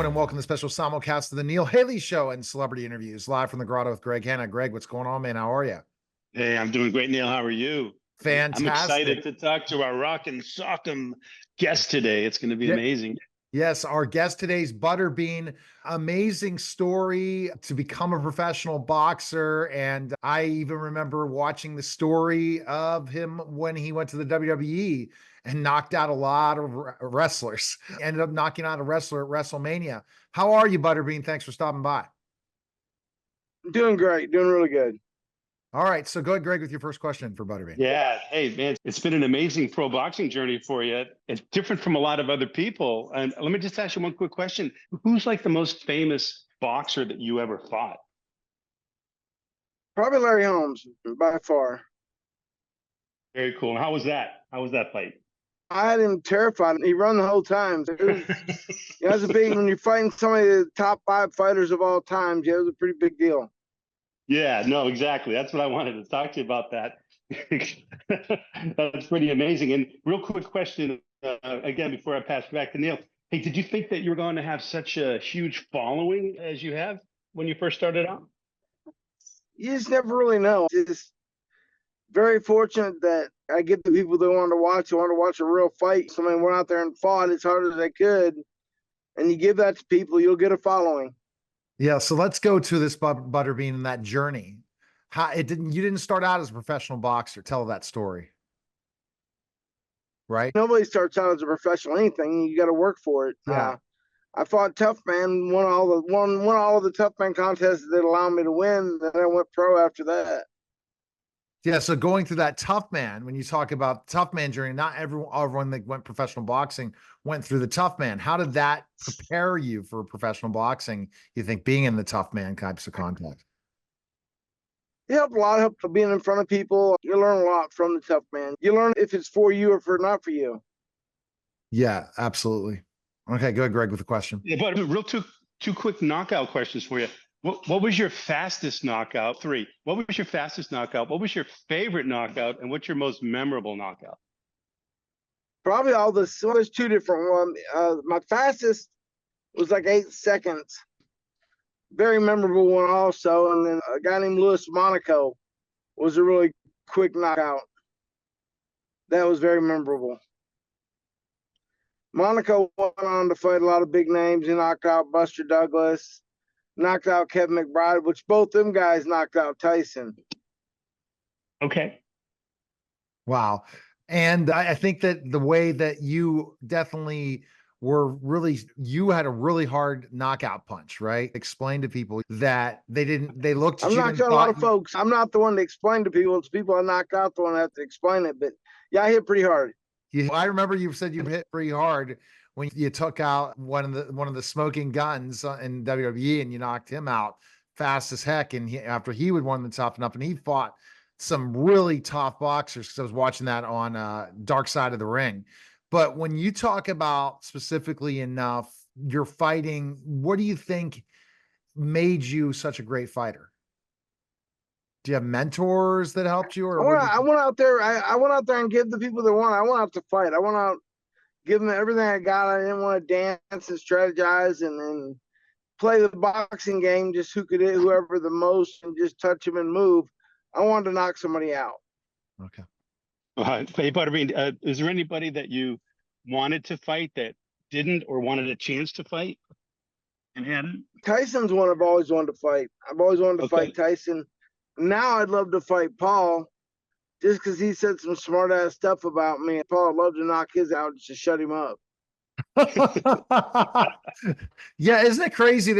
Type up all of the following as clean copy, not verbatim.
everyone, and welcome to the special simulcast of the Neil Haley Show and celebrity interviews live from the Grotto with Greg Hanna. Greg, what's going on, man? How are you? Hey, I'm doing great, Neil. How are you? I'm Fantastic. excited to talk to our rock and sock'em guest today. It's going to be amazing. Yes, our guest today's Butterbean. Amazing story to become a professional boxer. And I even remember watching the story of him when he went to the WWE and knocked out a lot of wrestlers. Ended up knocking out a wrestler at WrestleMania. How are you, Butterbean? Thanks for stopping by. Doing great. Doing really good. All right. So go ahead, Greg, with your first question for Butterbean. Yeah. Hey, man, it's been an amazing pro boxing journey for you. It's different from a lot of other people. And let me just ask you one quick question. Who's like the most famous boxer that you ever fought? Probably Larry Holmes by far. Very cool. And how was that? How was that fight? I had him terrified. He run the whole time. So it was a big, when you're fighting somebody of the top 5 fighters of all time, it was a pretty big deal. Yeah, no, exactly. That's what I wanted to talk to you about that. That's pretty amazing. And real quick question, again, before I pass it back to Neil. Hey, did you think that you were going to have such a huge following as you have when you first started out? You just never really know. Just very fortunate that I get the people that wanted to watch a real fight. Somebody went out there and fought as hard as they could. And you give that to people, you'll get a following. Yeah, so let's go to this Butterbean and that journey. You didn't start out as a professional boxer. Tell that story. Right? Nobody starts out as a professional anything. You got to work for it. Yeah. I fought Tough Man, won all of the Tough Man contests that allowed me to win. Then I went pro after that. Yeah, so going through that Tough Man, when you talk about Tough Man journey, not everyone that went professional boxing went through the Tough Man. How did that prepare you for professional boxing, you think, being in the Tough Man types of contact? It helped a lot. It helped being in front of people. You learn a lot from the Tough Man. You learn if it's for you or if it's not for you. Yeah, absolutely. Okay, go ahead, Greg, with the question. Yeah, but real two quick knockout questions for you. What was your fastest knockout? 3. What was your fastest knockout? What was your favorite knockout? And what's your most memorable knockout? Probably all this. So there's 2 different ones. My fastest was like 8 seconds. Very memorable one also. And then a guy named Louis Monaco was a really quick knockout. That was very memorable. Monaco went on to fight a lot of big names. He knocked out Buster Douglas, knocked out Kevin McBride, which both them guys knocked out Tyson. Okay. Wow. And I think that the way that you definitely you had a really hard knockout punch, right? Explain to people that they looked at you. I'm not a lot of folks. I'm not the one to explain to people. It's people I knock out the one that have to explain it. But yeah, I hit pretty hard. I remember you said you hit pretty hard when you took out one of the smoking guns in WWE and you knocked him out fast as heck. And after he would won the toughen up, and he fought some really tough boxers, because I was watching that on Dark Side of the Ring. But when you talk about specifically enough, you're fighting, what do you think made you such a great fighter? Do you have mentors that helped you? Or I went out there. I went out there and give the people that won. I went out to fight. I went out, give them everything I got. I didn't want to dance and strategize and play the boxing game. Just who could hit whoever the most and just touch them and move. I wanted to knock somebody out. Okay. Hey, Butterbean, is there anybody that you wanted to fight that didn't, or wanted a chance to fight and hadn't? Tyson's one I've always wanted to fight. I've always wanted to fight Tyson. Now I'd love to fight Paul, just because he said some smart ass stuff about me. Paul, I'd love to knock his out just to shut him up. Yeah, isn't it crazy?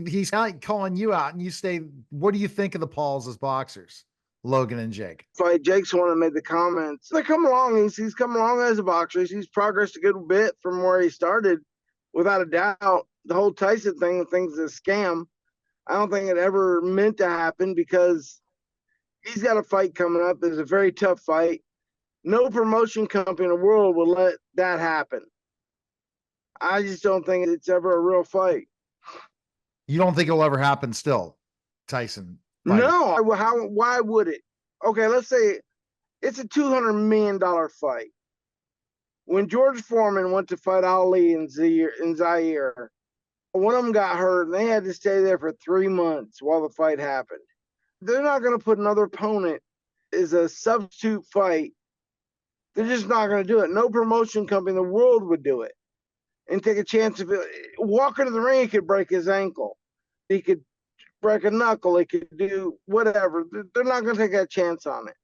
He's calling you out, and you say, "What do you think of the Pauls as boxers, Logan and Jake?" Fight Jake's one that made the comments. They come along. He's come along as a boxer. He's progressed a good bit from where he started, without a doubt. The whole Tyson thing, the thing's a scam. I don't think it ever meant to happen, because he's got a fight coming up. It's a very tough fight. No promotion company in the world will let that happen. I just don't think it's ever a real fight. You don't think it'll ever happen still, Tyson? Fighting? No. Why would it? Okay, let's say it's a $200 million fight. When George Foreman went to fight Ali in Zaire, One of them got hurt and they had to stay there for 3 months while the fight happened. They're not going to put another opponent as a substitute fight. They're just not going to do it. No promotion company in the world would do it and take a chance of it. Walk into the ring, he could break his ankle. He could break a knuckle. He could do whatever. They're not going to take that chance on it.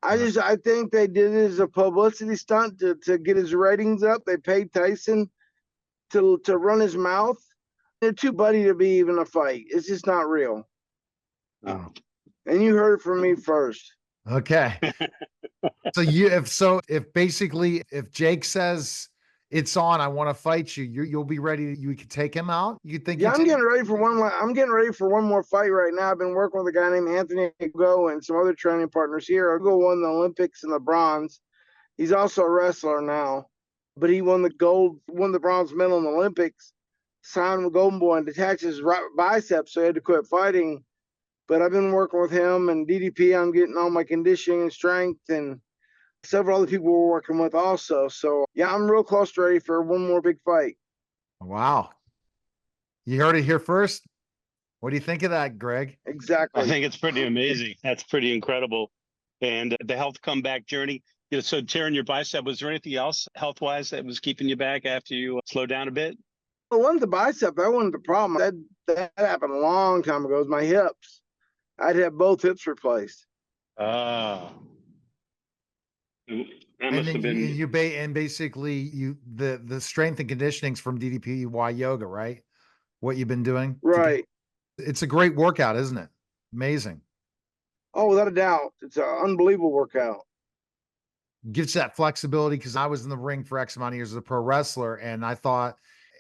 I think they did it as a publicity stunt to get his ratings up. They paid Tyson to run his mouth. They're too buddy to be even a fight. It's just not real. Oh. And you heard it from me first. Okay. So if Jake says it's on, I want to fight you, you'll be ready. You could take him out. You think? Yeah, I'm getting ready for one more fight right now. I've been working with a guy named Anthony Go and some other training partners here. Go won the Olympics and the bronze. He's also a wrestler now, but he won the bronze medal in the Olympics. Signed with Golden Boy and detached his right bicep, so he had to quit fighting. But I've been working with him and DDP. I'm getting all my conditioning and strength, and several other people we're working with also. So yeah, I'm real close to ready for one more big fight. Wow. You heard it here first. What do you think of that, Greg? Exactly. I think it's pretty amazing. That's pretty incredible. And the health comeback journey. So tearing your bicep, was there anything else health-wise that was keeping you back after you slowed down a bit? It wasn't the bicep. That wasn't the problem. That happened a long time ago. It was my hips. I'd have both hips replaced. Oh. That And must then have been. basically the strength and conditioning's from DDPY yoga, right? What you've been doing? Right. It's a great workout, isn't it? Amazing. Oh, without a doubt. It's an unbelievable workout. Gives you that flexibility, because I was in the ring for X amount of years as a pro wrestler, and I thought,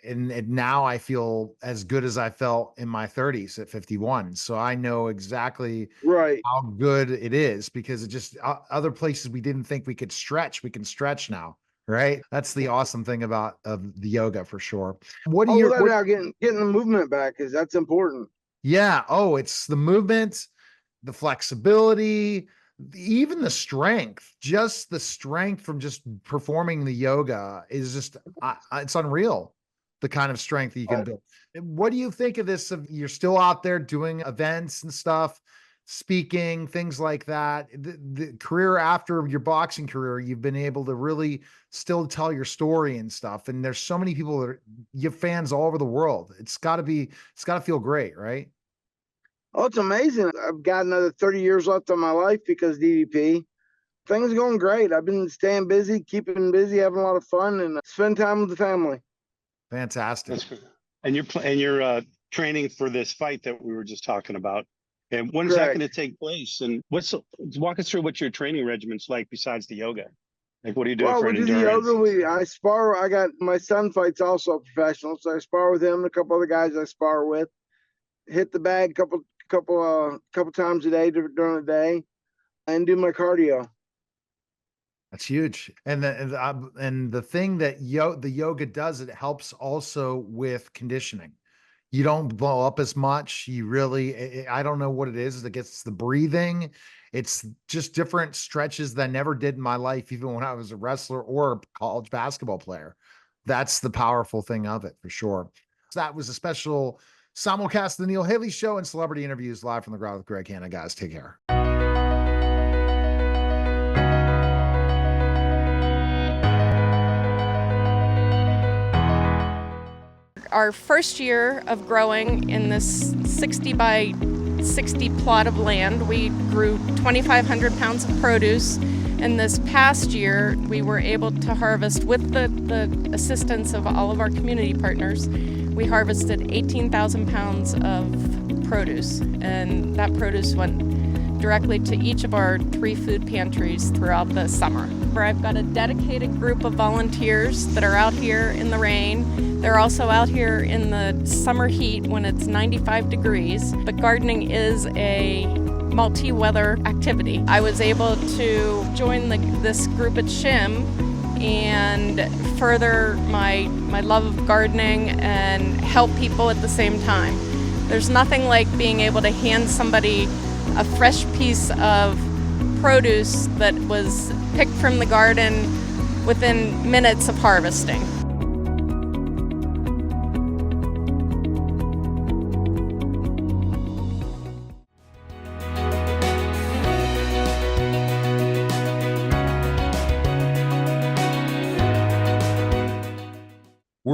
and now I feel as good as I felt in my 30s at 51. So I know exactly Right. how good it is, because it just other places we didn't think we could stretch, we can stretch now, right? That's the awesome thing about the yoga for sure. What do you? Without a doubt, getting the movement back, because that's important. Yeah. Oh, it's the movement, the flexibility, even the strength. Just the strength from just performing the yoga is just it's unreal. The kind of strength that you can build. What do you think of this? You're still out there doing events and stuff, speaking, things like that. The career after your boxing career, you've been able to really still tell your story and stuff. And there's so many people that you have fans all over the world. It's got to feel great, right? Oh, it's amazing. I've got another 30 years left of my life because DDP. Things are going great. I've been staying busy, keeping busy, having a lot of fun, and spend time with the family. Fantastic. And you're training for this fight that we were just talking about. And when is that going to take place? And walk us through what your training regimen's like besides the yoga. Like, what are you doing for endurance? The yoga, I spar. I got my son fights also professional, so I spar with him and a couple other guys I spar with. Hit the bag a couple times a day during the day, and do my cardio. That's huge. And the thing that the yoga does, it helps also with conditioning. You don't blow up as much. You really, I don't know what it is. It gets the breathing. It's just different stretches that I never did in my life, even when I was a wrestler or a college basketball player. That's the powerful thing of it, for sure. So that was a special simulcast of the Neil Haley Show and celebrity interviews live from the Ground with Greg Hanna. Guys, take care. Our first year of growing in this 60 by 60 plot of land, we grew 2,500 pounds of produce. And this past year, we were able to harvest, with the assistance of all of our community partners, we harvested 18,000 pounds of produce. And that produce went directly to each of our 3 food pantries throughout the summer. I've got a dedicated group of volunteers that are out here in the rain. They're also out here in the summer heat when it's 95 degrees. But gardening is a multi-weather activity. I was able to join this group at SHIM and further my love of gardening and help people at the same time. There's nothing like being able to hand somebody a fresh piece of produce that was picked from the garden within minutes of harvesting.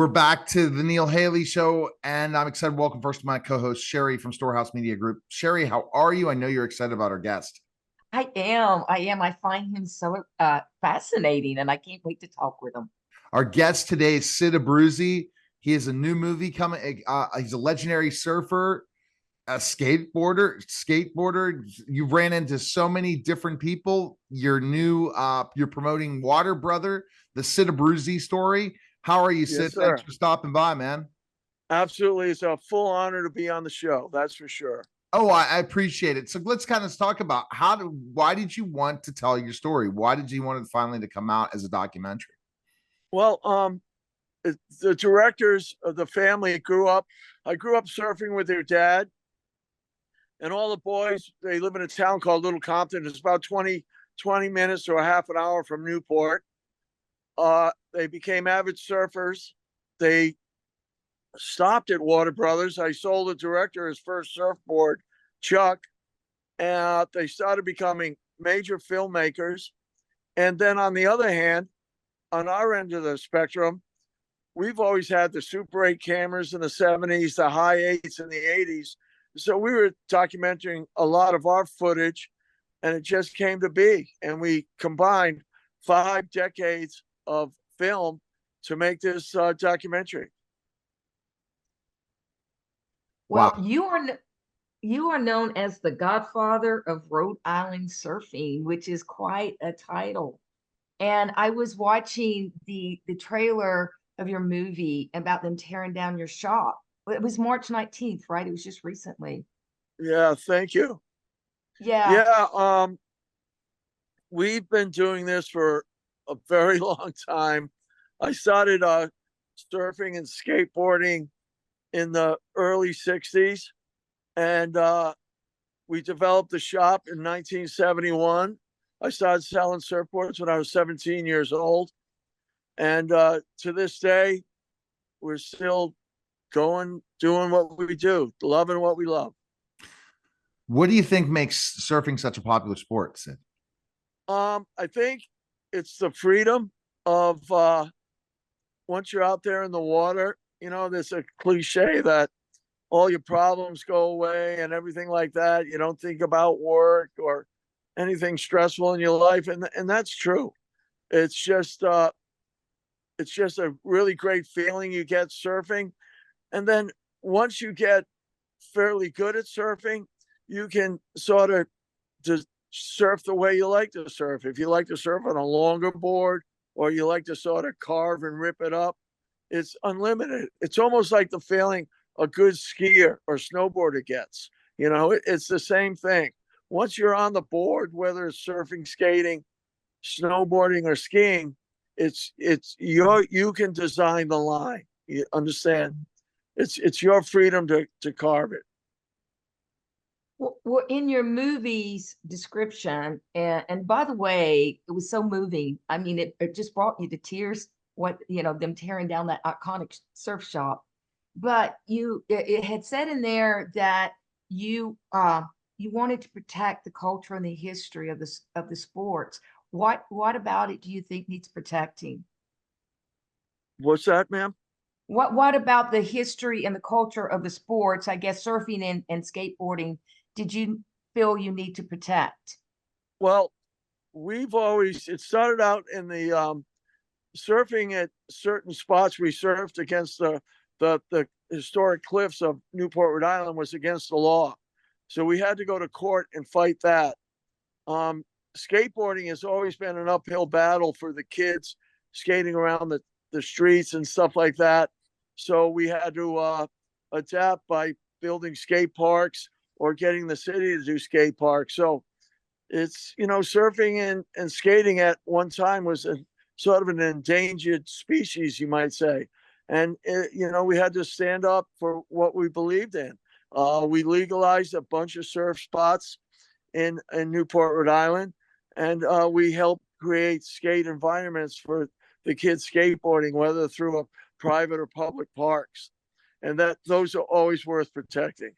We're back to the Neil Haley Show, and I'm excited to welcome first my co-host, Sherry from Storehouse Media Group. Sherry, how are you? I know you're excited about our guest. I am. I find him so fascinating, and I can't wait to talk with him. Our guest today is Sid Abruzzi. He has a new movie coming. He's a legendary surfer, a skateboarder. You ran into so many different people. You're promoting Water Brother, the Sid Abruzzi story. How are you, Sid? Yes, sir. Thanks for stopping by, man. Absolutely. It's a full honor to be on the show. That's for sure. Oh, I appreciate it. So let's kind of talk about why did you want to tell your story? Why did you want it finally to come out as a documentary? Well, the directors of the family I grew up surfing with their dad, and all the boys, they live in a town called Little Compton. It's about 20 minutes or a half an hour from Newport. They became avid surfers. They stopped at Water Brothers. I sold the director his first surfboard, Chuck, and they started becoming major filmmakers. And then on the other hand, on our end of the spectrum, we've always had the Super 8 cameras in the 70s, the high 8s in the 80s. So we were documenting a lot of our footage, and it just came to be. And we combined 5 decades of film to make this documentary. Well, Wow. you are known as the godfather of Rhode Island surfing, which is quite a title. And I was watching the trailer of your movie about them tearing down your shop. It was March 19th, right? It was just recently. Yeah, thank you. Yeah. Yeah, we've been doing this for a very long time. I started surfing and skateboarding in the early 60s, and we developed the shop in 1971. I started selling surfboards when I was 17 years old, and to this day we're still doing what we do, loving what we love. What do you think makes surfing such a popular sport, Sid? I think it's the freedom of once you're out there in the water, there's a cliche that all your problems go away and everything like that. You don't think about work or anything stressful in your life. And that's true. It's just a really great feeling you get surfing. And then once you get fairly good at surfing, you can sort of just surf the way you like to surf. If you like to surf on a longer board, or you like to sort of carve and rip it up, it's unlimited. It's almost like the feeling a good skier or snowboarder gets. It's the same thing. Once you're on the board, whether it's surfing, skating, snowboarding, or skiing, you can design the line. You understand? It's your freedom to carve it. Well, in your movie's description, and by the way, it was so moving. I mean, it just brought you to tears. Them tearing down that iconic surf shop. But it had said in there that you wanted to protect the culture and the history of the sports. What about it do you think needs protecting? What's that, ma'am? What about the history and the culture of the sports, I guess surfing and skateboarding, did you feel you need to protect? Well, it started out in the surfing at certain spots. We surfed against the historic cliffs of Newport, Rhode Island, was against the law. So we had to go to court and fight that. Skateboarding has always been an uphill battle for the kids skating around the streets and stuff like that. So we had to adapt by building skate parks or getting the city to do skate parks. So it's, surfing and skating at one time was sort of an endangered species, you might say. And, we had to stand up for what we believed in. We legalized a bunch of surf spots in Newport, Rhode Island, and we helped create skate environments for the kids skateboarding, whether through a private or public parks. And those are always worth protecting.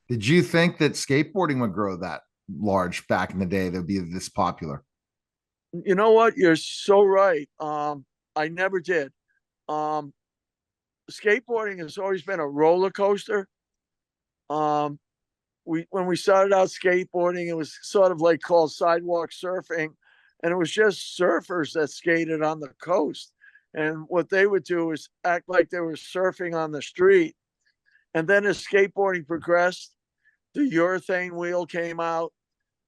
Did you think that skateboarding would grow that large back in the day, that would be this popular? You know what? You're so right. I never did. skateboarding has always been a roller coaster. When we started out skateboarding, it was sort of like called sidewalk surfing, and it was just surfers that skated on the coast. And what they would do is act like they were surfing on the street. And then as skateboarding progressed, the urethane wheel came out.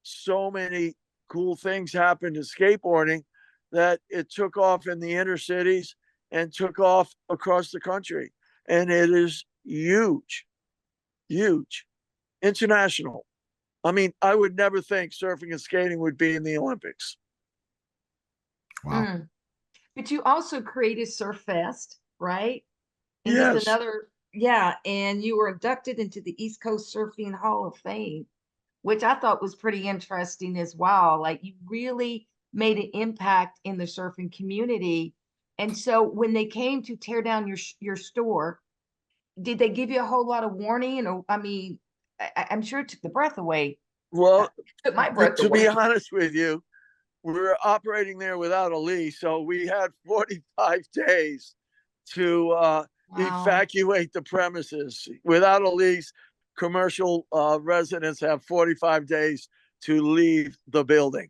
So many cool things happened to skateboarding that it took off in the inner cities and took off across the country. And it is huge, huge, international. I mean, I would never think surfing and skating would be in the Olympics. Wow. Mm. But you also created Surf Fest, right? And Yes. it's another, yeah, and you were inducted into the East Coast Surfing Hall of Fame, which I thought was pretty interesting as well. Like you really made an impact in the surfing community. And so when they came to tear down your store, did they give you a whole lot of warning? Or I mean, I'm sure it took the breath away. Well, Took my breath to away. be honest with you, we were operating there without a lease. So we had 45 days to Wow. evacuate the premises. Without a lease, commercial residents have 45 days to leave the building.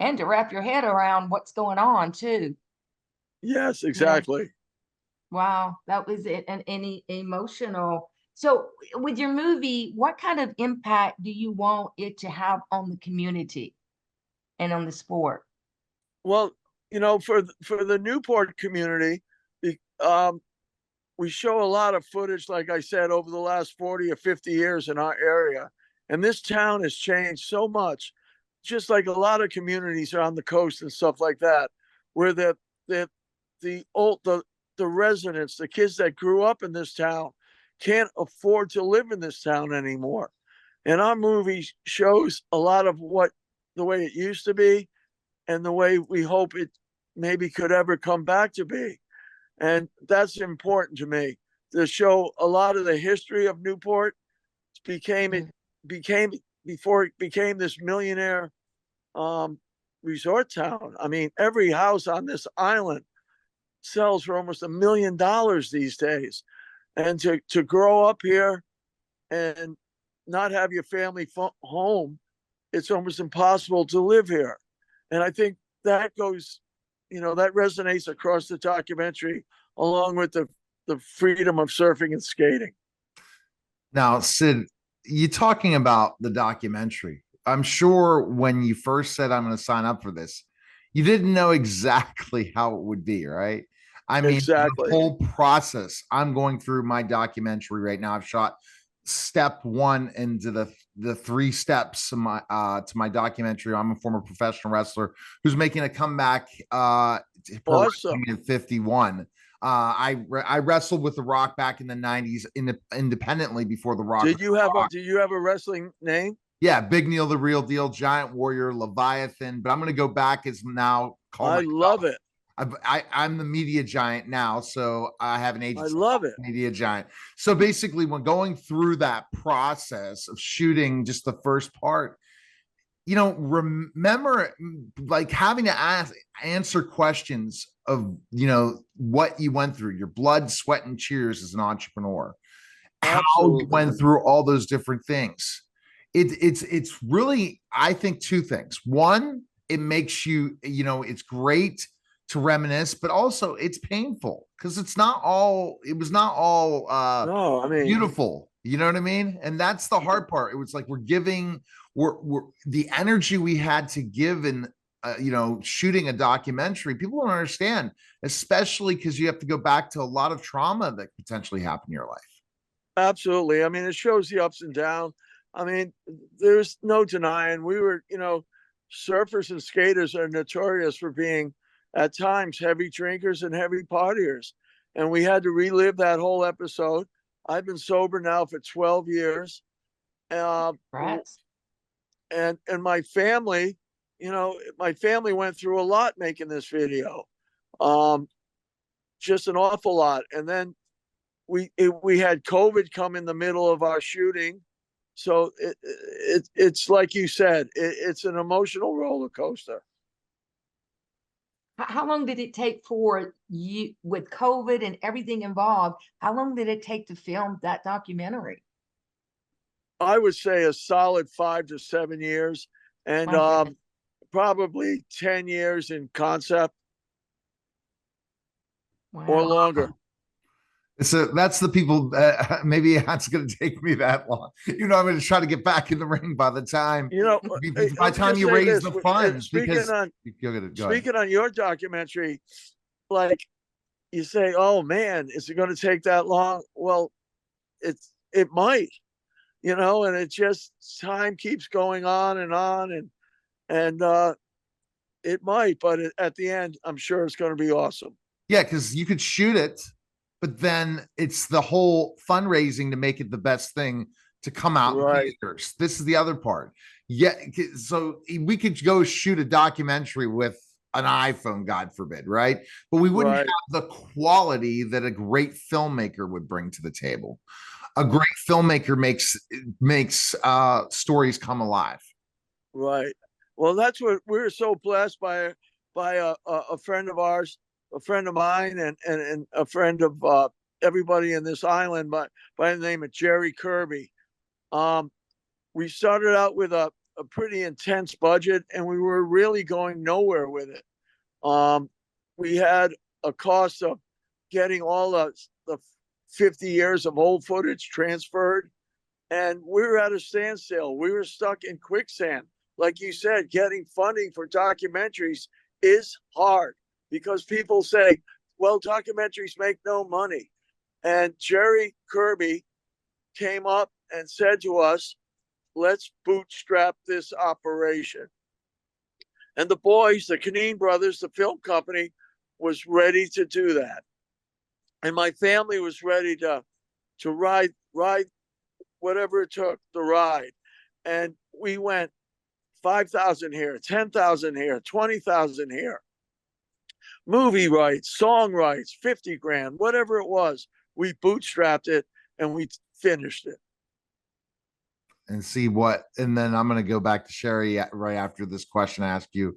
And to wrap your head around what's going on too. Yes, exactly. Wow, that was it, and any emotional. So with your movie, what kind of impact do you want it to have on the community and on the sport? Well, for the Newport community, we show a lot of footage, like I said, over the last 40 or 50 years in our area. And this town has changed so much, just like a lot of communities on the coast and stuff like that, where the residents, the kids that grew up in this town can't afford to live in this town anymore. And our movie shows a lot of the way it used to be and the way we hope it maybe could ever come back to be. And that's important to me, to show a lot of the history of Newport. Before it became this millionaire resort town. I mean, every house on this island sells for almost $1 million these days. And to grow up here and not have your family home, it's almost impossible to live here. And I think that goes, that resonates across the documentary, along with the freedom of surfing and skating. Now, Sid, you talking about the documentary. I'm sure when you first said I'm going to sign up for this, you didn't know exactly how it would be, right? I mean, exactly. The whole process. I'm going through my documentary right now. I've shot step one into the 3 steps to my documentary. I'm a former professional wrestler who's making a comeback Awesome. at 51. I wrestled with The Rock back in the 90s independently before The Rock. Did you have a wrestling name? Yeah, Big Neil, the Real Deal, Giant Warrior, Leviathan. But I'm going to go back as now. I love it. I'm the media giant now, so I have an agency. I love it. Media giant. So basically, when going through that process of shooting just the first part, remember like having to answer questions of what you went through, your blood, sweat, and tears as an entrepreneur. Absolutely. How you went through all those different things. It's really, I think, 2 things. One, it makes you, it's great to reminisce, but also it's painful because it was not all no, I mean, beautiful. You know what I mean? And that's the hard part. It was like we're the energy we had to give in shooting a documentary. People don't understand, especially because you have to go back to a lot of trauma that potentially happened in your life. Absolutely. I mean, it shows the ups and downs. I mean, there's no denying we were, surfers and skaters are notorious for being at times heavy drinkers and heavy partiers. And we had to relive that whole episode. I've been sober now for 12 years. Right. And my family, went through a lot making this video. Just an awful lot. And then we had COVID come in the middle of our shooting. So it's like you said, it's an emotional roller coaster. How long did it take for you with COVID and everything involved? How long did it take to film that documentary? I would say a solid 5 to 7 years, and My goodness. probably 10 years in concept or Wow. longer. So that's the people. Maybe that's going to take me that long. I'm going to try to get back in the ring by the time. You know, By the time you raise the funds, speaking because on go ahead. speaking on your documentary, like you say, oh man, is it going to take that long? Well, it might, and it just time keeps going on and it might, but at the end, I'm sure it's going to be awesome. Yeah, because you could shoot it, but then it's the whole fundraising to make it the best thing to come out Right. in theaters. This is the other part. Yeah, so we could go shoot a documentary with an iPhone, God forbid, right? But we wouldn't Right. have the quality that a great filmmaker would bring to the table. A great filmmaker makes stories come alive. Right. Well, that's what we're so blessed by a friend of ours, a friend of mine, and a friend of everybody in this island by the name of Jerry Kirby. We started out with a pretty intense budget, and we were really going nowhere with it. We had a cost of getting all the 50 years of old footage transferred, and we were at a standstill. We were stuck in quicksand. Like you said, getting funding for documentaries is hard because people say, well, documentaries make no money. And Jerry Kirby came up and said to us, let's bootstrap this operation. And the boys, the Caneen brothers, the film company, was ready to do that. And my family was ready to ride whatever it took to ride. And we went 5,000 here, 10,000 here, 20,000 here. Movie rights, song rights, 50 grand, whatever it was. We bootstrapped it and we finished it. And then I'm going to go back to Sherry right after this question I asked you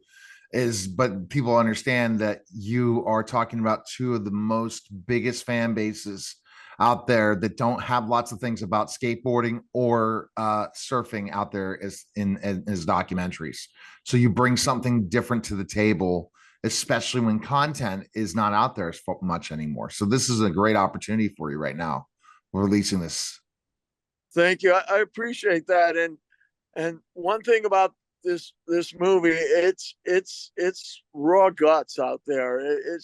but people understand that you are talking about two of the most biggest fan bases out there that don't have lots of things about skateboarding or surfing out there as documentaries. So you bring something different to the table, especially when content is not out there as much anymore. So this is a great opportunity for you right now. We're releasing this. Thank you. I appreciate that. And one thing about this movie, it's raw guts out there.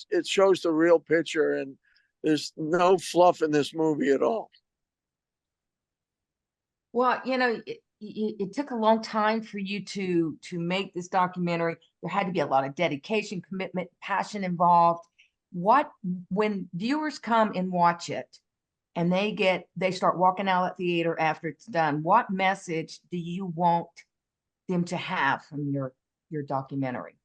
It shows the real picture, and there's no fluff in this movie at all. Well, it took a long time for you to make this documentary. There had to be a lot of dedication, commitment, passion involved. When viewers come and watch it and they start walking out of the theater after it's done, what message do you want them to have from your documentary?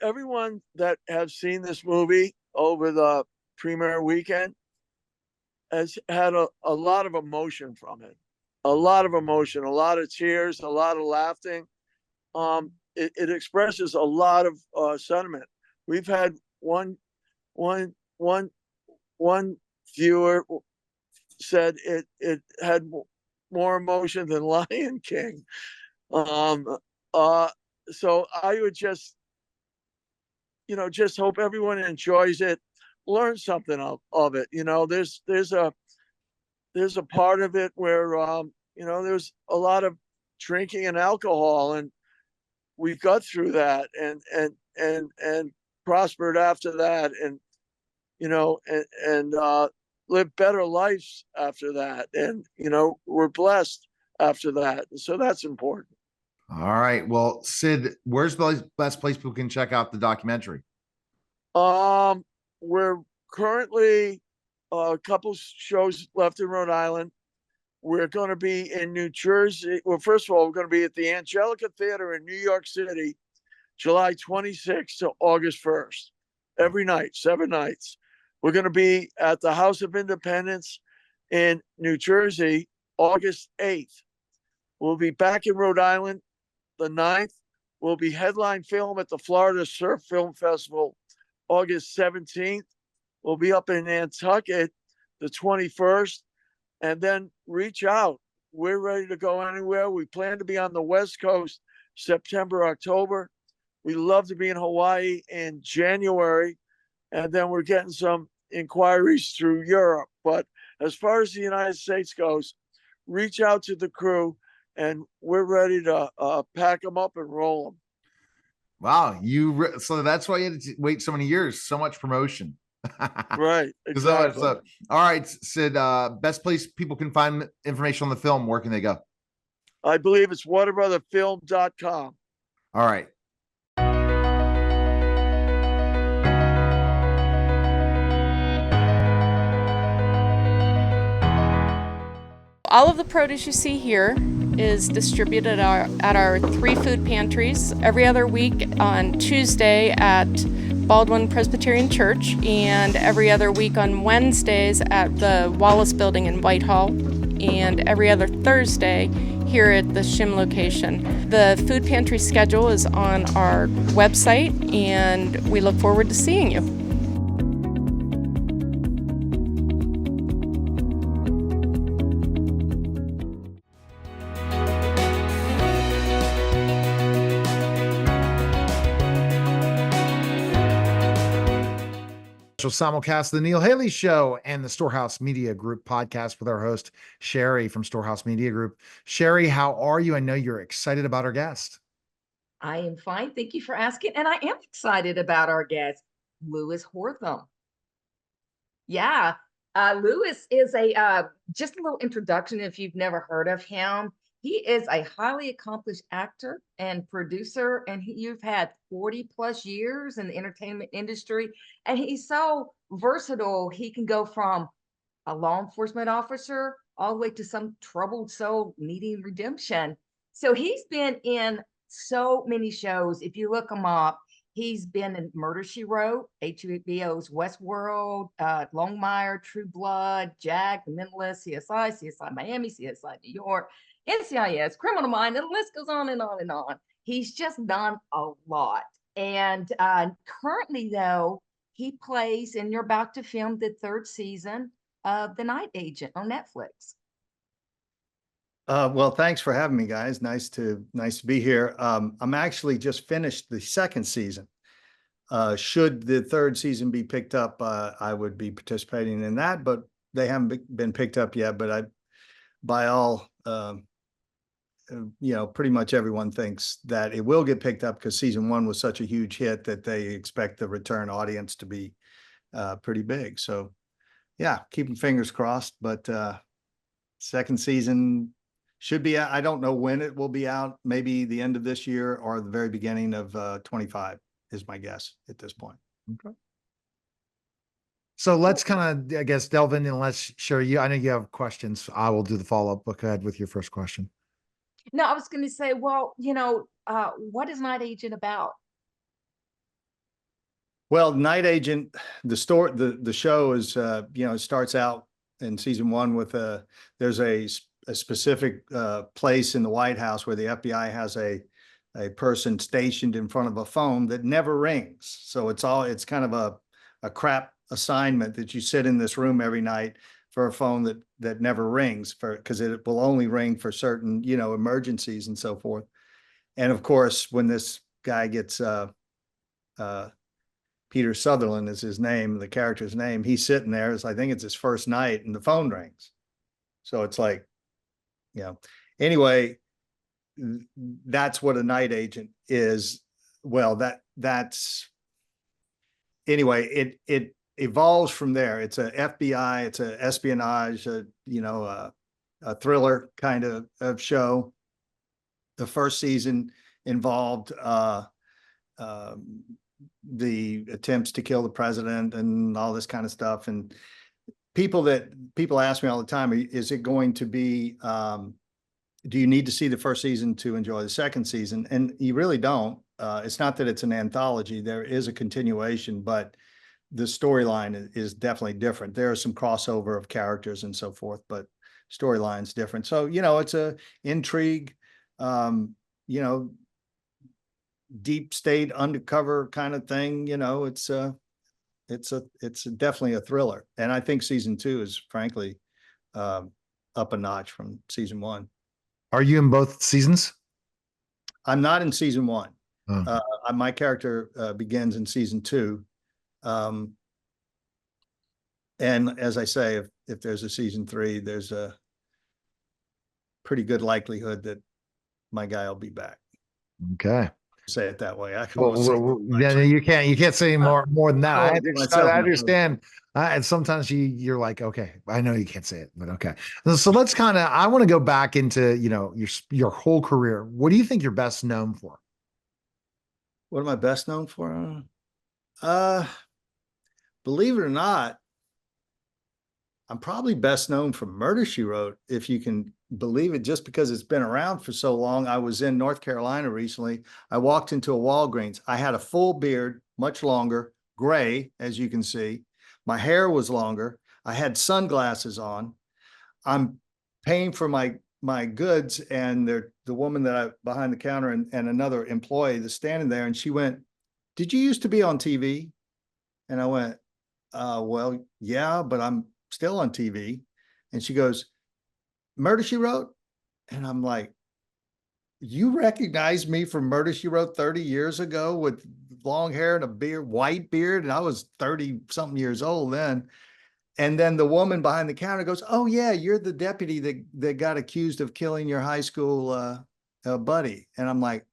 Everyone that has seen this movie over the premiere weekend has had a lot of emotion from it. A lot of emotion, a lot of tears, a lot of laughing. It expresses a lot of sentiment. We've had one viewer said it had more emotion than Lion King. So I would just hope everyone enjoys it, learn something of it. There's a part of it where there's a lot of drinking and alcohol, and we got through that and prospered after that, and live better lives after that, and we're blessed after that, and so that's important. All right, well, Sid, where's the best place people can check out the documentary? We're currently a couple shows left in Rhode Island. We're going to be in New Jersey. Well, first of all, we're going to be at the Angelica Theater in New York City, July 26th to August 1st, every night, 7 nights. We're going to be at the House of Independence in New Jersey, August 8th. We'll be back in Rhode Island the 9th. We'll be headline film at the Florida Surf Film Festival, August 17th. We'll be up in Nantucket the 21st, and then reach out. We're ready to go anywhere. We plan to be on the West Coast September, October. We love to be in Hawaii in January, and then we're getting some inquiries through Europe. But as far as the United States goes, reach out to the crew, and we're ready to pack them up and roll them. Wow, so that's why you had to wait so many years, so much promotion. Right, exactly. So, all right, Sid, best place people can find information on the film, where can they go? I believe it's waterbrotherfilm.com. All right. All of the produce you see here is distributed at our 3 food pantries every other week on Tuesday at Baldwin Presbyterian Church, and every other week on Wednesdays at the Wallace Building in Whitehall, and every other Thursday here at the Shim location. The food pantry schedule is on our website, and we look forward to seeing you. Simulcast of the Neil Haley Show and the Storehouse Media Group podcast with our host, Sherry from Storehouse Media Group. Sherry, how are you? I know you're excited about our guest. I am fine. Thank you for asking. And I am excited about our guest, Louis Hortham. Yeah, Louis is just a little introduction if you've never heard of him. He is a highly accomplished actor and producer, and you've had 40 plus years in the entertainment industry. And he's so versatile. He can go from a law enforcement officer all the way to some troubled soul needing redemption. So he's been in so many shows. If you look him up, he's been in Murder, She Wrote, HBO's Westworld, Longmire, True Blood, Jag, The Mentalist, CSI Miami, CSI New York, NCIS, Criminal Minds, and the list goes on and on and on. He's just done a lot. And currently, though, he plays, and you're about to film the 3rd season of The Night Agent on Netflix. Well, thanks for having me, guys. Nice to be here. I'm actually just finished the 2nd season. Should the 3rd season be picked up, I would be participating in that, but they haven't been picked up yet. But by all, pretty much everyone thinks that it will get picked up because season 1 was such a huge hit that they expect the return audience to be pretty big. So yeah, keeping fingers crossed, but 2nd season should be out. I don't know when it will be out, maybe the end of this year or the very beginning of 25 is my guess at this point. Okay. So let's kind of, I guess, delve in and let's share I know you have questions. I will do the follow-up. Go ahead with your first question. No, I was going to say, well, what is Night Agent about? Well, Night Agent, the show is, it starts out in season 1 with there's a specific place in the White House where the FBI has a person stationed in front of a phone that never rings. So it's kind of a crap assignment that you sit in this room every night for a phone that never rings because it will only ring for certain, emergencies and so forth. And of course, when this guy gets, Peter Sutherland is his name, the character's name, he's sitting there, I think it's his first night and the phone rings. So it's like, anyway, that's what a night agent is. Well, anyway, it evolves from there. It's a FBI, it's a espionage, a thriller kind of show. The first season involved the attempts to kill the president and all this kind of stuff. And people ask me all the time, is it going to be, do you need to see the first season to enjoy the 2nd season? And you really don't. It's not that it's an anthology. There is a continuation, but the storyline is definitely different. There are some crossover of characters and so forth, but storyline's different. So, it's a intrigue, deep state undercover kind of thing. You know, it's definitely a thriller. And I think season 2 is frankly up a notch from season 1. Are you in both seasons? I'm not in season 1. Oh. My character begins in season 2. And as I say, if there's a season 3, there's a pretty good likelihood that my guy will be back. Okay. Say it that way. I Well, almost say yeah, you can't say more than that. Oh, I understand. And sometimes you're like, okay, I know you can't say it, but okay. So let's I want to go back into, your whole career. What do you think you're best known for? What am I best known for? Believe it or not, I'm probably best known for Murder, She Wrote, if you can believe it, just because it's been around for so long. I was in North Carolina recently. I walked into a Walgreens. I had a full beard, much longer, gray, as you can see. My hair was longer. I had sunglasses on. I'm paying for my goods, and the woman behind the counter and another employee that's standing there, and she went, "Did you used to be on TV?" And I went, well, yeah, but I'm still on TV. And she goes, "Murder, She Wrote?" And I'm like, "You recognize me from Murder, She Wrote 30 years ago with long hair and a beard, white beard?" And I was 30 something years old then. And then the woman behind the counter goes, "Oh yeah, you're the deputy that got accused of killing your high school buddy." And I'm like,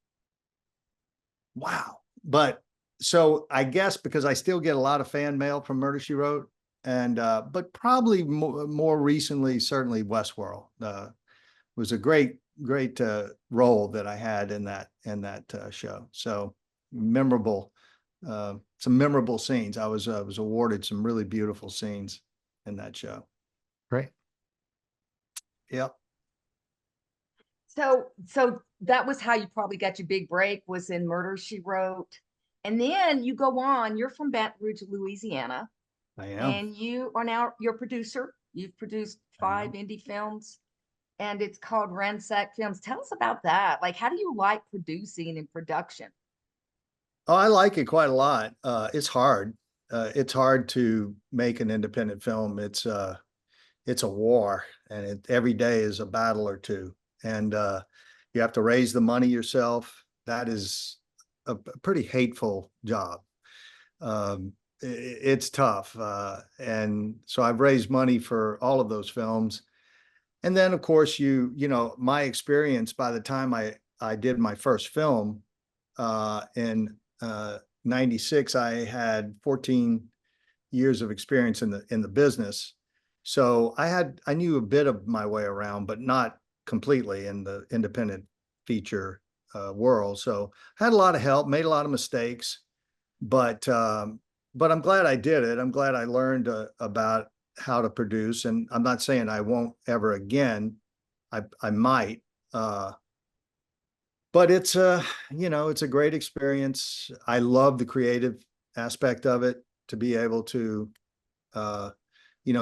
wow. But so I guess because I still get a lot of fan mail from Murder, She Wrote, and but probably more recently, certainly Westworld was a great role that I had in that show. So memorable, some memorable scenes. I was awarded some really beautiful scenes in that show. Great. Yep. So that was how you probably got your big break, was in Murder, She Wrote. And then you go on, you're from Baton Rouge, Louisiana. I am. And you're a producer. You've produced 5 indie films, and it's called Ransack Films. Tell us about that. Like, how do you like producing and production? Oh, I like it quite a lot. It's hard. It's hard to make an independent film. It's a war, and every day is a battle or two. And you have to raise the money yourself. That is a pretty hateful job. It's tough. And so I've raised money for all of those films. And then of course, my experience by the time I did my first film in 96, I had 14 years of experience in the business. So I knew a bit of my way around, but not completely in the independent feature world. So I had a lot of help, made a lot of mistakes, but I'm glad I did it. I'm glad I learned about how to produce, and I'm not saying I won't ever again. I might, but it's it's a great experience. I love the creative aspect of it, to be able to,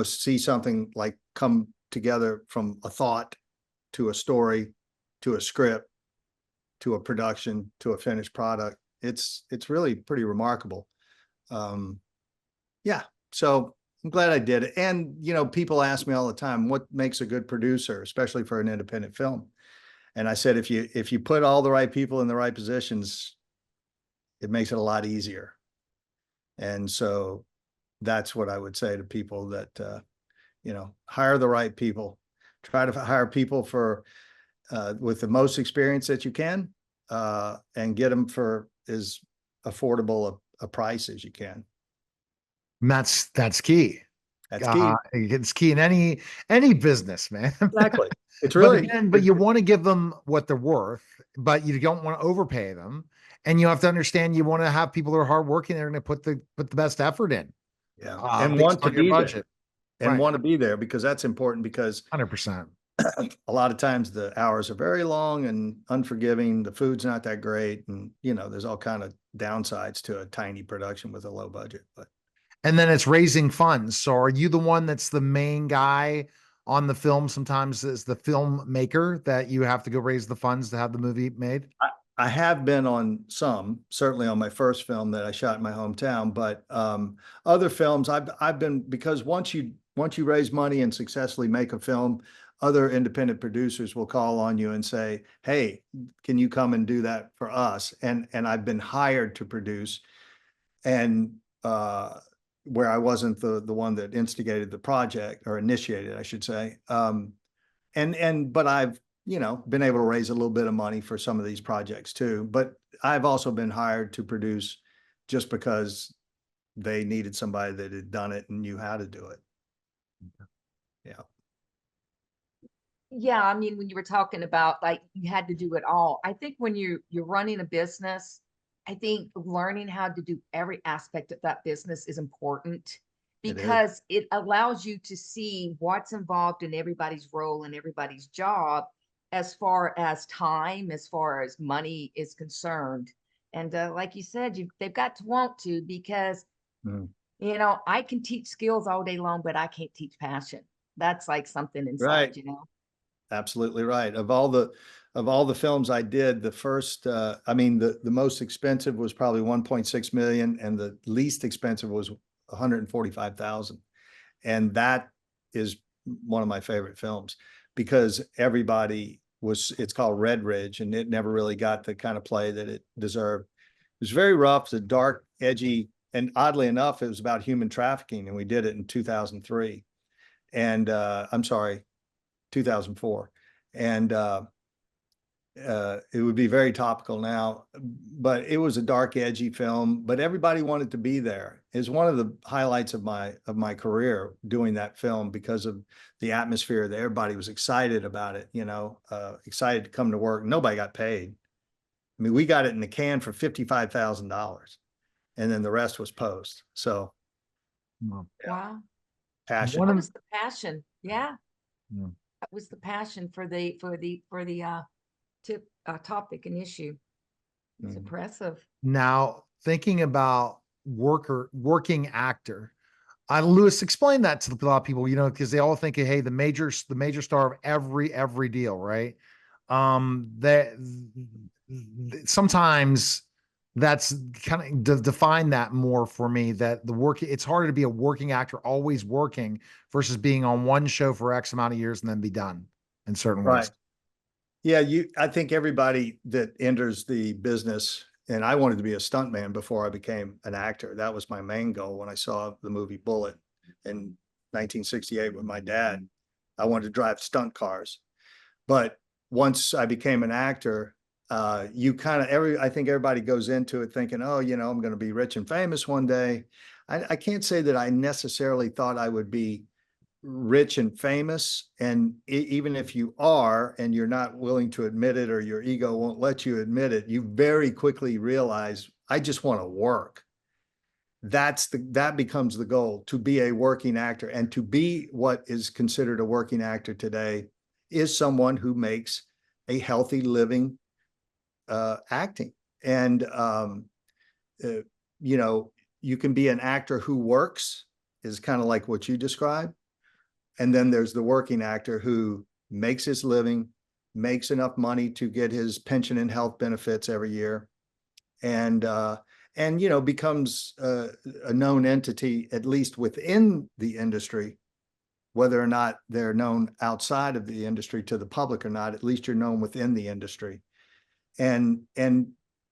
see something like come together from a thought to a story, to a script, to a production, to a finished product. It's really pretty remarkable. Yeah, so I'm glad I did it. And, people ask me all the time, what makes a good producer, especially for an independent film? And I said, if you put all the right people in the right positions, it makes it a lot easier. And so that's what I would say to people, that, hire the right people, try to hire people with the most experience that you can, and get them for as affordable a price as you can. And that's key. That's key. It's key in any business, man. Exactly. It's really, but you want to give them what they're worth, but you don't want to overpay them. And you have to understand, you want to have people that are hardworking. They're going to put the best effort in. Yeah. And want to be there. And Right. want to be there, because that's important, because 100%. a lot of times the hours are very long and unforgiving. The food's not that great. And, there's all kind of downsides to a tiny production with a low budget, but. And then it's raising funds. So are you the one that's the main guy on the film? Sometimes as the filmmaker, that you have to go raise the funds to have the movie made? I have been on some, certainly on my first film that I shot in my hometown, but other films I've been, because once you raise money and successfully make a film, other independent producers will call on you and say, "Hey, can you come and do that for us?" And I've been hired to produce, and where I wasn't the one that instigated the project, or initiated, I should say. But I've, been able to raise a little bit of money for some of these projects too. But I've also been hired to produce just because they needed somebody that had done it and knew how to do it. Yeah. Yeah, I mean, when you were talking about like you had to do it all, I think when you're running a business, I think learning how to do every aspect of that business is important, It is. because it allows you to see what's involved in everybody's role and everybody's job, as far as time, as far as money is concerned. And like you said, they've got to want to, because Mm. I can teach skills all day long, but I can't teach passion. That's like something inside, Right. Absolutely right. Of all the films I did, the first, I mean, the most expensive was probably 1.6 million, and the least expensive was 145,000. And that is one of my favorite films, because it's called Red Ridge, and it never really got the kind of play that it deserved. It was very rough, it's a dark, edgy, and oddly enough, it was about human trafficking, and we did it in 2003. And I'm sorry, 2004. And it would be very topical now, but it was a dark, edgy film, but everybody wanted to be there. It's one of the highlights of my career, doing that film, because of the atmosphere that everybody was excited about it, excited to come to work. Nobody got paid. I mean, we got it in the can for $55,000, and then the rest was post. So Wow. Wow. passion. One That of- was the passion. Yeah. Yeah. That was the passion for the topic and issue. It's Mhm. impressive. Now, thinking about working actor, Lewis, explain that to a lot of people, because they all think, hey, the major star of every deal, right? That sometimes that's kind of define that more for me, that it's harder to be a working actor, always working, versus being on one show for X amount of years and then be done in certain ways. Right. Yeah, I think everybody that enters the business, and I wanted to be a stuntman before I became an actor. That was my main goal when I saw the movie Bullet in 1968 with my dad. I wanted to drive stunt cars. But once I became an actor, I think everybody goes into it thinking, oh, I'm going to be rich and famous one day. I can't say that I necessarily thought I would be rich and famous. And even if you are, and you're not willing to admit it, or your ego won't let you admit it, you very quickly realize, I just want to work. That becomes the goal, to be a working actor. And to be what is considered a working actor today is someone who makes a healthy living acting. And you can be an actor who works, is kind of like what you described. And then there's the working actor who makes his living, makes enough money to get his pension and health benefits every year, and becomes a known entity, at least within the industry. Whether or not they're known outside of the industry to the public or not, at least you're known within the industry. And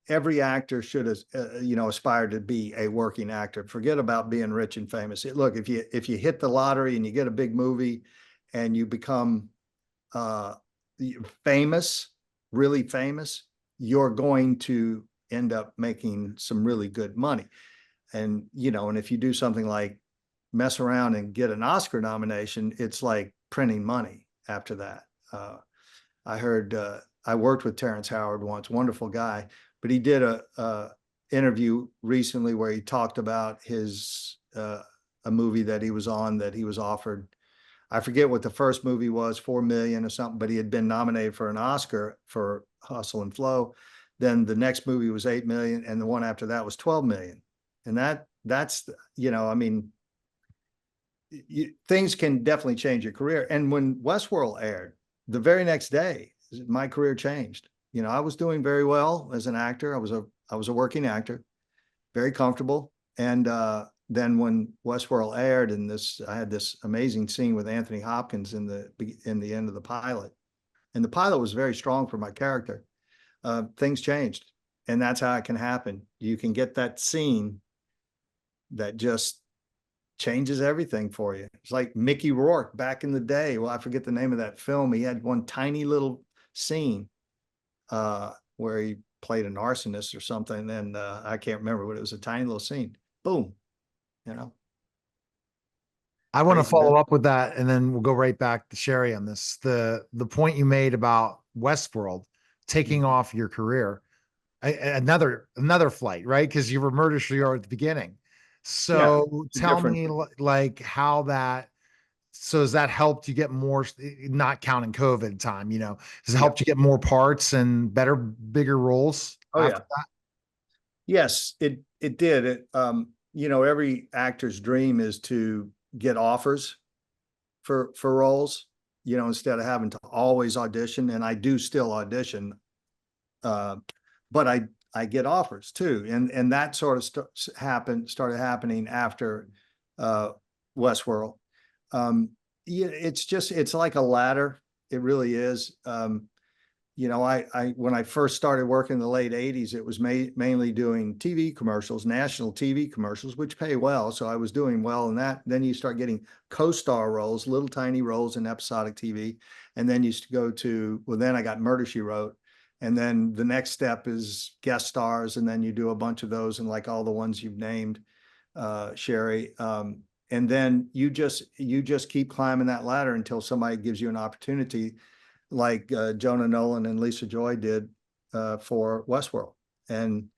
every actor should, aspire to be a working actor. Forget about being rich and famous. Look, if you hit the lottery and you get a big movie and you become famous, really famous, you're going to end up making some really good money. And, and if you do something like mess around and get an Oscar nomination, it's like printing money after that. I heard, I worked with Terrence Howard once, wonderful guy, but he did a interview recently where he talked about his, a movie that he was on, that he was offered. I forget what the first movie was, 4 million or something, but he had been nominated for an Oscar for Hustle and Flow. Then the next movie was 8 million, and the one after that was 12 million. And that's, things can definitely change your career. And when Westworld aired, the very next day, my career changed. You know, I was doing very well as an actor. I was a working actor, very comfortable. And then when Westworld aired, and I had this amazing scene with Anthony Hopkins in the end of the pilot, and the pilot was very strong for my character. Things changed, and that's how it can happen. You can get that scene that just changes everything for you. It's like Mickey Rourke back in the day. Well, I forget the name of that film. He had one tiny little scene where he played an arsonist or something. And I can't remember, but it was a tiny little scene. Boom, you know. I want to Crazy follow bit. up with that, and then we'll go right back to Sherry on this. The point you made about Westworld taking Mhm. off your career, another flight, right? Because you were Murder She Wrote at the beginning. So it's tell different. me, like, how that. So has that helped you get more? Not counting COVID time, you know, has it Yeah. helped you get more parts and bigger roles? Oh after yeah. Yes, it did. You know, every actor's dream is to get offers for roles, you know, instead of having to always audition. And I do still audition, but I get offers too. And that sort of started happening after Westworld. Yeah, it's like a ladder. It really is. You know, when I first started working in the late 80s, it was mainly doing TV commercials, national TV commercials, which pay well. So I was doing well in that. Then you start getting co-star roles, little tiny roles in episodic TV. And then you used to go to, well, then I got Murder, She Wrote. And then the next step is guest stars. And then you do a bunch of those, and like all the ones you've named, Sherry. And then you just keep climbing that ladder until somebody gives you an opportunity, like Jonah Nolan and Lisa Joy did for Westworld. And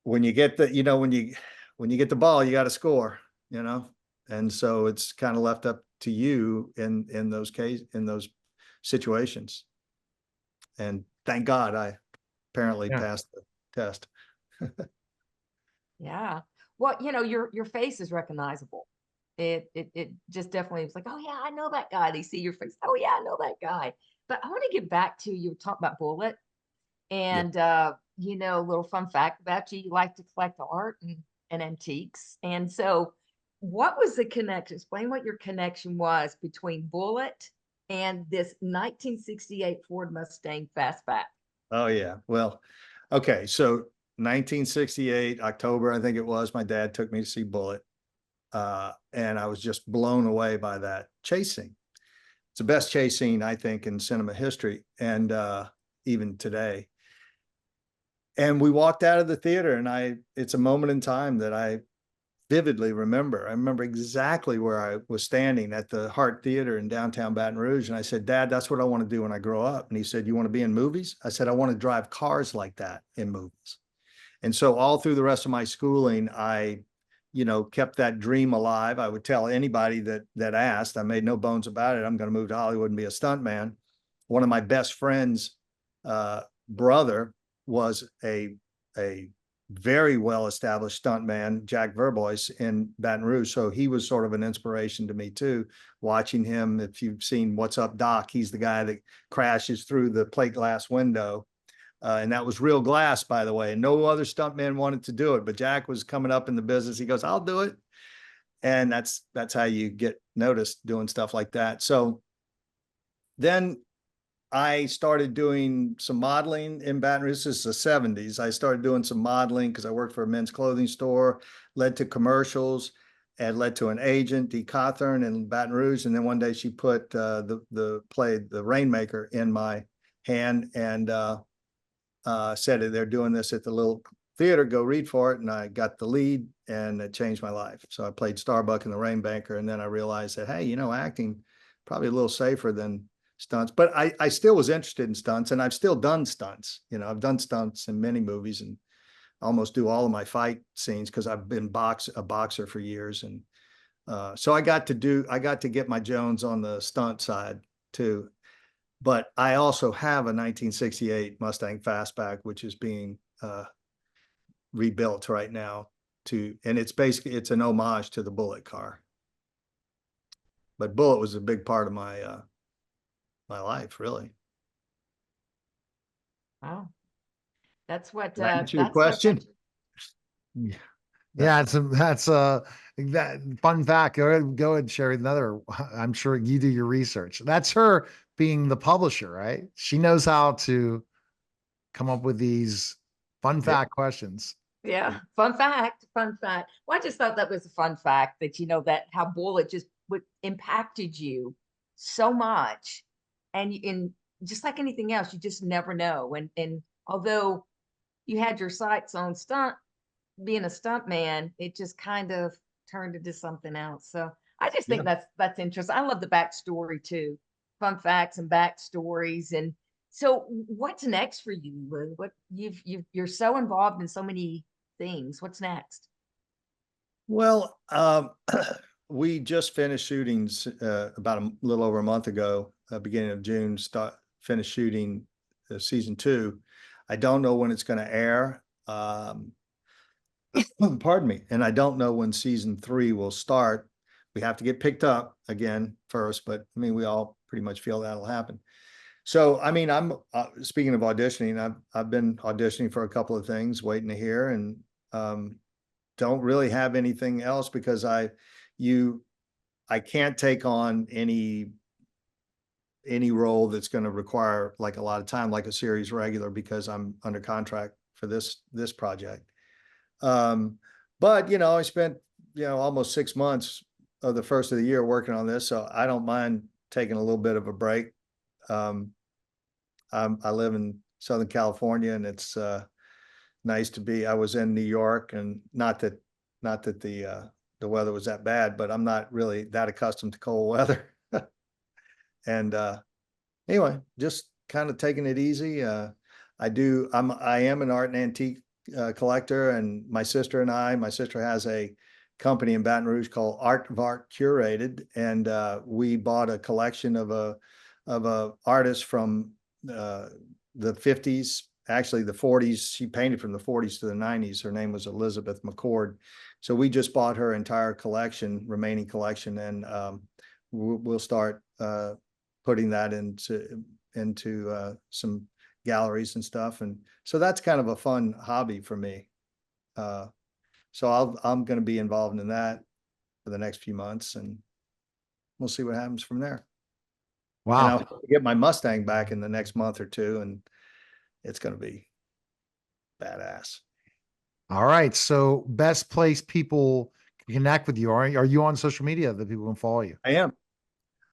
when you get the, you know, when you get the ball, you got to score, you know. And so it's kind of left up to you in those situations. And thank God I apparently Yeah. passed the test. Yeah. Well, you know, your face is recognizable. It just definitely was like, oh yeah, I know that guy. They see your face. Oh yeah, I know that guy. But I want to get back to you talk about Bullitt. And you know, a little fun fact about you, you like to collect art and antiques. And so what was the connection? Explain what your connection was between Bullitt and this 1968 Ford Mustang Fastback. Oh yeah. Well, okay. So 1968, October, I think it was, my dad took me to see Bullitt. And I was just blown away by that chase scene. It's the best chase scene, I think, in cinema history, and even today. And we walked out of the theater, and it's a moment in time that I vividly remember. I remember exactly where I was standing at the Hart Theater in downtown Baton Rouge. And I said, Dad, that's what I want to do when I grow up. And he said, you want to be in movies? I said, I want to drive cars like that in movies. And so all through the rest of my schooling, I, you know, kept that dream alive. I would tell anybody that asked, I made no bones about it, I'm going to move to Hollywood and be a stuntman. One of my best friends' brother was a very well-established stuntman, Jack Verbois, in Baton Rouge. So he was sort of an inspiration to me too, watching him. If you've seen What's Up, Doc, he's the guy that crashes through the plate glass window. And that was real glass, by the way. And no other stuntman wanted to do it, but Jack was coming up in the business. He goes, I'll do it. And that's how you get noticed doing stuff like that. So then I started doing some modeling in Baton Rouge. This is the 70s. I started doing some modeling because I worked for a men's clothing store, led to commercials, and led to an agent, Dee Cawthorn, in Baton Rouge. And then one day she put the play, The Rainmaker, in my hand, and said they're doing this at the little theater, go read for it. And I got the lead, and it changed my life. So I played Starbuck in The Rainmaker. And then I realized that, hey, you know, acting probably a little safer than stunts, but I still was interested in stunts, and I've still done stunts. You know, I've done stunts in many movies and almost do all of my fight scenes because I've been a boxer for years. And so I got to get my Jones on the stunt side too. But I also have a 1968 Mustang Fastback, which is being rebuilt right now and it's an homage to the Bullitt car. But Bullitt was a big part of my life, really. Wow. That's what, Did I answer your that's what. question? Yeah. Yeah, that's that fun fact. Go ahead, Sherry. Another, I'm sure you do your research. That's her being the publisher, right? She knows how to come up with these fun Yep. fact questions. Yeah, fun fact, fun fact. Well, I just thought that was a fun fact that, that how Bullet just impacted you so much. And in just like anything else, you just never know. And although you had your sights on being a stunt man, it just kind of turned into something else. So I just think Yeah. that's interesting. I love the backstory too. Fun facts and backstories. And so what's next for you, Lou? What you're so involved in so many things. What's next? Well, we just finished shooting about a little over a month ago, beginning of June, finished shooting season 2. I don't know when it's going to air. Pardon me. And I don't know when season 3 will start. We have to get picked up again first, but I mean, we all pretty much feel that'll happen. So, I mean, I'm speaking of auditioning, I've been auditioning for a couple of things, waiting to hear, and don't really have anything else because I can't take on any role that's going to require like a lot of time, like a series regular, because I'm under contract for this project. But I spent, almost 6 months of the first of the year working on this, so I don't mind taking a little bit of a break. I live in Southern California, and it's nice to be. I was in New York, and not that the weather was that bad, but I'm not really that accustomed to cold weather. And anyway, just kind of taking it easy. I am an art and antique collector, and my sister has a company in Baton Rouge called Art of Art Curated, and we bought a collection of a artist from the 50s, actually the 40s. She painted from the 40s to the 90s. Her name was Elizabeth McCord. So we just bought her entire remaining collection, and we'll start putting that into some galleries and stuff. And so that's kind of a fun hobby for me. So I'm going to be involved in that for the next few months, and we'll see what happens from there. And Wow. I'll get my Mustang back in the next month or two, and it's going to be badass. All right. So best place people can connect with you. Are you on social media that people can follow you? I am.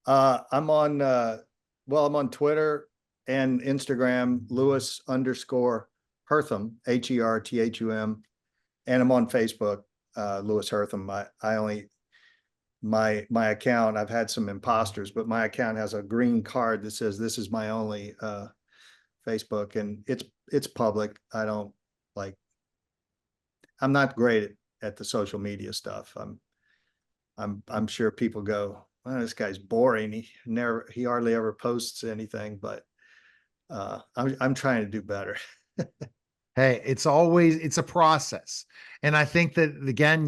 I'm on, I'm on Twitter and Instagram, Lewis_Herthum, HERTHUM. And I'm on Facebook, Lewis Herthum. My account, I've had some imposters, but my account has a green card that says this is my only Facebook, and it's public. I'm not great at the social media stuff. I'm sure people go, oh, this guy's boring. He hardly ever posts anything, but I'm trying to do better. Hey, it's a process. And I think that again,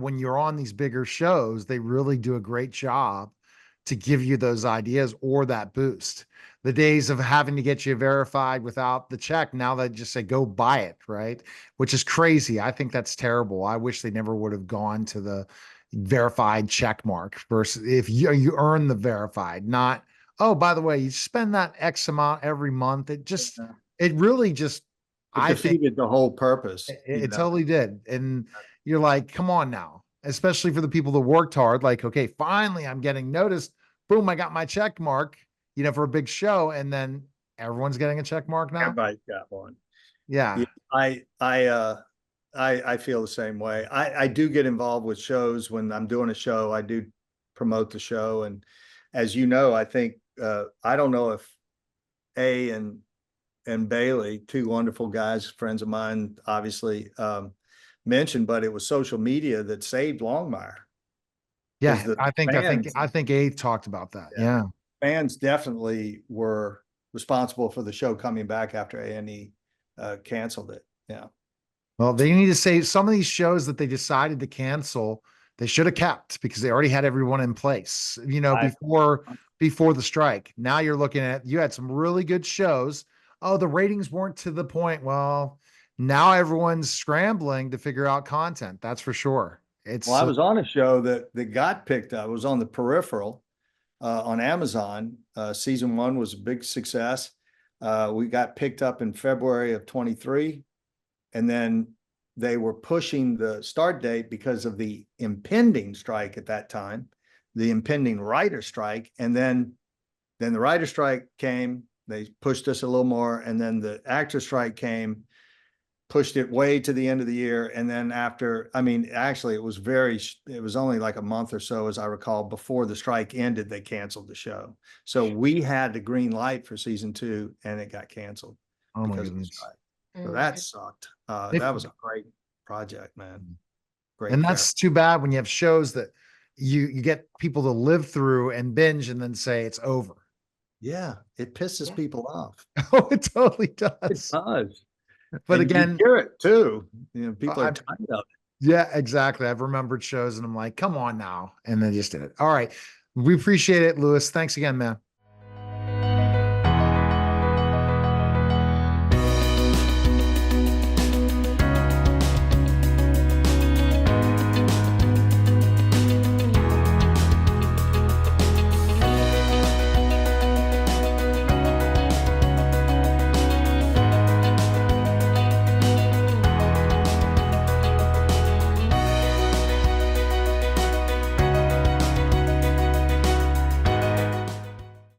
when you're on these bigger shows, they really do a great job to give you those ideas or that boost. The days of having to get you verified without the check, now they just say, go buy it, right? Which is crazy. I think that's terrible. I wish they never would have gone to the verified check mark versus if you earn the verified, not, oh, by the way, you spend that X amount every month. It really just, I think defeated the whole purpose. it totally did. And you're like, come on now, especially for the people that worked hard, like, okay, finally I'm getting noticed. Boom, I got my check mark, for a big show. And then everyone's getting a check mark now. Everybody's got one. Yeah. I feel the same way. I do get involved with shows. When I'm doing a show, I do promote the show. And as you know, I think, I don't know if and Bailey, two wonderful guys, friends of mine, obviously mentioned, but it was social media that saved Longmire. Yeah, I think Abe talked about that. Yeah. Fans definitely were responsible for the show coming back after A&E canceled it. Yeah. Well, they need to say some of these shows that they decided to cancel, they should have kept because they already had everyone in place, before the strike. Now you're looking at, you had some really good shows oh, the ratings weren't to the point. Well, now everyone's scrambling to figure out content. That's for sure. It's Well, I was on a show that got picked up. It was on The Peripheral on Amazon. Season 1 was a big success. We got picked up in February of 23, and then they were pushing the start date because of the impending strike at that time, the impending writer strike. And then the writer strike came, they pushed us a little more. And then the actor strike came, pushed it way to the end of the year. And then after, I mean, actually it was only like a month or so, as I recall, before the strike ended, they canceled the show. So we had the green light for season 2 and it got canceled oh my because of the goodness. strike. So that sucked. That was a great project, man. Great. And character. that's too bad when you have shows that you get people to live through and binge and then say it's over. Yeah, it pisses Yeah. people off. Oh, it totally It does. does. But And you again, hear it too. You know, people are I've- tired of it. yeah, exactly. I've remembered shows and I'm like, come on now. And they just did it. All right. We appreciate it, Lewis. Thanks again, man.